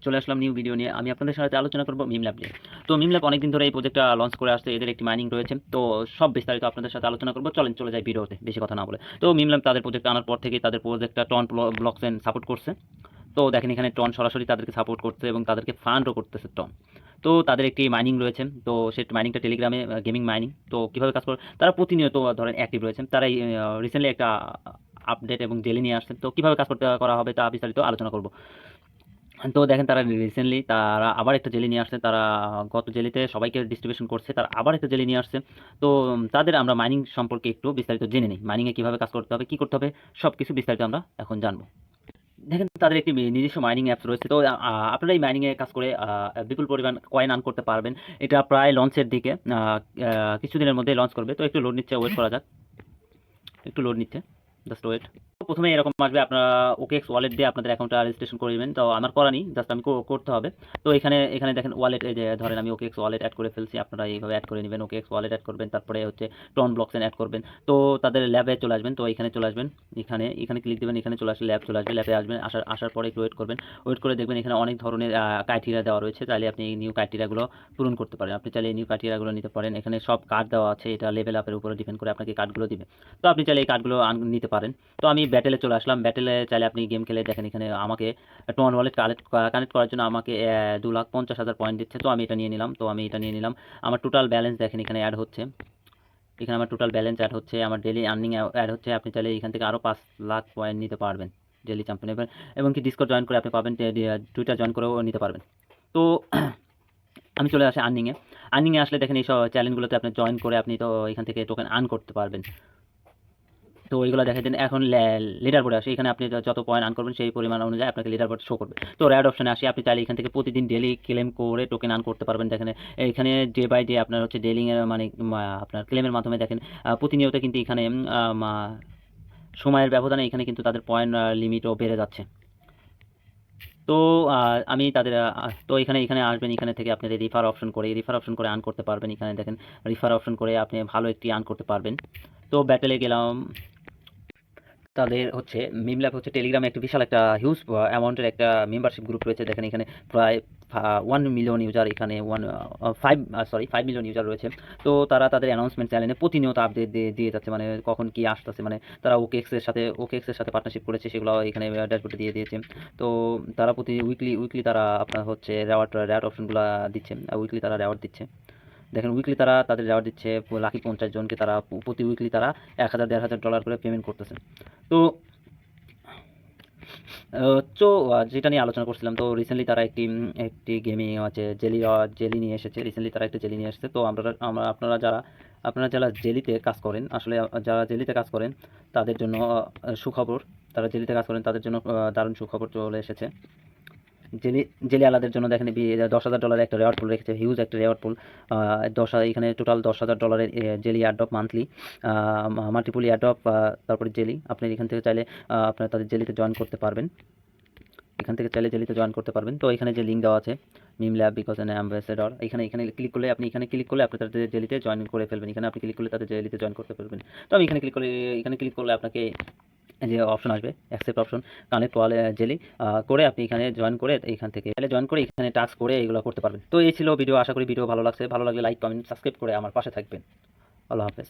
চলে আসলাম new video নিয়ে। আমি আপনাদের সাথে আলোচনা করব মিম ল্যাব নিয়ে। তো মিম ল্যাব অনেকদিন ধরে এই প্রজেক্টটা লঞ্চ করে আসছে, এদের একটি মাইনিং রয়েছে। তো সব বিস্তারিত আপনাদের সাথে আলোচনা করব। চলেন চলে যাই ভিডিওতে, বেশি কথা না বলে। তো মিম ল্যাব তাদের প্রজেক্ট আনার পর থেকেই তাদের প্রজেক্টটা টন ব্লকচেন সাপোর্ট করছে। তো দেখেন এখানে টন সরাসরি তাদেরকে সাপোর্ট করছে এবং তাদেরকে ফান্ডও করতেছে টন। তো তাদের একটি মাইনিং রয়েছে, তো সেই মাইনিংটা টেলিগ্রামে গেমিং মাইনিং। তো কীভাবে কাজ করে, তারা প্রতিনিয়ত ধরেন অ্যাক্টিভ রয়েছে। তারা রিসেন্টলি একটা আপডেট এবং জেলি নিয়ে আসছে। তো কীভাবে কাজ করতে করা হবে তা বিস্তারিত আলোচনা করব। তো দেখেন তারা রিসেন্টলি তারা আবার একটা জেলি নিয়ে আসছে। তারা গত জেলিতে সবাইকে ডিস্ট্রিবিউশন করছে, তারা আবার একটা জেলি নিয়ে আসছে। তো তাদের আমরা মাইনিং সম্পর্কে একটু বিস্তারিত জেনে নিই। মাইনিংয়ে কীভাবে কাজ করতে হবে, কী করতে হবে, সব কিছু বিস্তারিত আমরা এখন জানবো। দেখেন তাদের একটি নিজস্ব মাইনিং অ্যাপস রয়েছে। তো আপনারা এই মাইনিংয়ে কাজ করে বিপুল পরিমাণ কয়েন আর্ন করতে পারবেন। এটা প্রায় লঞ্চের দিকে, কিছুদিনের মধ্যেই লঞ্চ করবে। তো একটু লোড নিচ্ছে, ওয়েট করা যাক। একটু লোড নিচ্ছে, জাস্ট ওয়েট। প্রথমে এরকম আসবে, আপনারা OKX ওয়ালেট দিয়ে আপনাদের অ্যাকাউন্টটা রেজিস্ট্রেশন করে নেবেন। তো আমার করা নেই, জাস্ট আমি করতে হবে। তো এখানে এখানে দেখেন ওয়ালেট, এই যে ধরেন আমি OKX ওয়ালেট অ্যাড করে ফেলছি। আপনারা এইভাবে অ্যাড করে নেবেন, OKX ওয়ালেট অ্যাড করবেন, তারপরে হচ্ছে টন ব্লকচেন অ্যাড করবেন। তো তাদের ল্যাবে চলে আসবেন। তো এখানে চলে আসবেন, এখানে এখানে ক্লিক দেবেন, এখানে চলে আসলে ল্যাব চলে আসবে। ল্যাবে আসবেন, আসার পরে একটু ওয়েট করবেন। ওয়েট করে দেখবেন এখানে অনেক ধরনের ক্রাইটেরিয়া দেওয়া রয়েছে। চাইলে আপনি এই নিউ ক্রাইটেরিয়াগুলো পূরণ করতে পারেন। আপনি চাইলে এই নিউ ক্রাইটেরিয়াগুলো নিতে পারেন। এখানে সব কার্ড দেওয়া আছে, এটা লেভেল আপের উপরে ডিপেন্ড করে আপনাকে কার্ডগুলো দিবে। তো আপনি চাইলে এই কার্ডগুলো নিতে পারেন। তো আমি ব্যাটেলে চলে আসলাম। ব্যাটেলে চাইলে আপনি গেম খেলে দেখেন এখানে আমাকে টন ওয়ালেট কানেক্ট করার জন্য আমাকে 2,50,000 পয়েন্ট দিচ্ছে। তো আমি এটা নিয়ে নিলাম। আমার টোটাল ব্যালেন্স দেখেন এখানে অ্যাড হচ্ছে। এখানে আমার টোটাল ব্যালেন্স অ্যাড হচ্ছে, আমার ডেলি আর্নিং অ্যাড হচ্ছে। আপনি চাইলে এখান থেকে আরও 5,00,000 পয়েন্ট নিতে পারবেন ডেলি চ্যাম্পিয়ন, এবং কি ডিসকর্ড জয়েন করে আপনি পাবেন, টুইটার জয়েন করেও নিতে পারবেন। তো আমি চলে আসি আর্নিংয়ে। আর্নিংয়ে আসলে দেখেন এই সব চ্যানেলগুলোতে আপনি জয়েন করে আপনি তো এখান থেকে টোকেন আর্ন করতে পারবেন। তো এইগুলো দেখা দেন এখন লিডার বোর্ডে আসে। এখানে আপনি যত পয়েন্ট আর্ন করবেন সেই পরিমাণ অনুযায়ী আপনাকে লিডার বোর্ড শো করবে। তো র্যাড অপশনে আসি, আপনি চাইলে এখান থেকে প্রতিদিন ডেলি ক্লেম করে টোকেন আর্ন করতে পারবেন। দেখেন এখানে ডে বাই ডে আপনার হচ্ছে ডেলিংয়ের মানে আপনার ক্লেমের মাধ্যমে দেখেন প্রতিনিয়ত কিন্তু এখানে সময়ের ব্যবধানে এখানে কিন্তু তাদের পয়েন্ট লিমিটও বেড়ে যাচ্ছে। তো আমি তাদের তো এখানে এখানে আসবেন, এখানে থেকে আপনি রিফার অপশন করে আর্ন করতে পারবেন। এখানে দেখেন রিফার অপশন করে আপনি ভালো একটি আর্ন করতে পারবেন। তো ব্যাটেলে গেলাম। তাদের হচ্ছে মিম ল্যাব হচ্ছে টেলিগ্রামে একটা বিশাল একটা হিউজ অ্যামাউন্টের একটা মেম্বারশিপ গ্রুপ রয়েছে। দেখেন এখানে প্রায় 1 মিলিয়ন ইউজার, এখানে 5 মিলিয়ন ইউজার রয়েছে। তো তারা তাদের অ্যানাউন্সমেন্ট চ্যানেলে প্রতিনিয়ত আপডেট দিয়ে যাচ্ছে, মানে কখন কি আসতেছে। মানে তারা OKX এর সাথে পার্টনারশিপ করেছে, সেগুলো এখানে ড্যাশবোর্ডে দিয়ে দিয়েছে। তো তারা প্রতি উইকলি তারা আপনার হচ্ছে রেওয়ার্ড অপশনগুলো দিচ্ছে। উইকলি তারা রেওয়ার্ড দিচ্ছে। দেখেন উইকলি তারা তাদের রেওয়ার্ড দিচ্ছে লাকি 50 জনকে। তারা প্রতি উইকলি তারা 1,000-1,500 ডলার করে পেমেন্ট করতেছে। তো তো যেটা নিয়ে আলোচনা করছিলাম, তো রিসেন্টলি তারা একটি গেমিং আছে জেলি নিয়ে এসেছে। রিসেন্টলি তারা একটা জেলি নিয়ে এসেছে। তো আপনারা যারা জেলিতে কাজ করেন, আসলে যারা জেলিতে কাজ করেন তাদের জন্য সুখবর। তারা জেলিতে কাজ করেন তাদের জন্য দারুণ সুখবর চলে এসেছে। জেলি জেলি আলাদের জন্য দেখেন $10,000 একটা রেওয়ার্ড পুল রেখেছে, হিউজ একটা রেওয়ার্ড পুল। এখানে total $10,000 jelly airdrop monthly, multiple airdrop, তারপরে জেলি। আপনি এখান থেকে চাইলে আপনারা তাদের জেলিতে জয়েন করতে পারবেন। তো এখানে যে লিঙ্ক দেওয়া আছে, মিম ল্যাব বিকজ অ্যান অ্যাম্বাসেডর, এখানে ক্লিক করলে আপনি তাদের জেলিতে জয়েন করে ফেলবেন। এখানে আপনি ক্লিক করলে তাদের জেলিতে জয়েন করতে পারবেন। তো আমি এখানে ক্লিক করলে আপনাকে যে অপশন আসবে অ্যাকসেপ্ট অপশন, কানেক্ট ওয়ালে জেলি করে আপনি এখানে জয়েন করে এখানে টাস্ক করে এগুলো করতে পারবেন। তো এই ছিল ভিডিও। আশা করি ভিডিও ভালো লাগছে। ভালো লাগলে লাইক, কমেন্ট, সাবস্ক্রাইব করে আমার পাশে থাকবেন। আল্লাহ হাফেজ।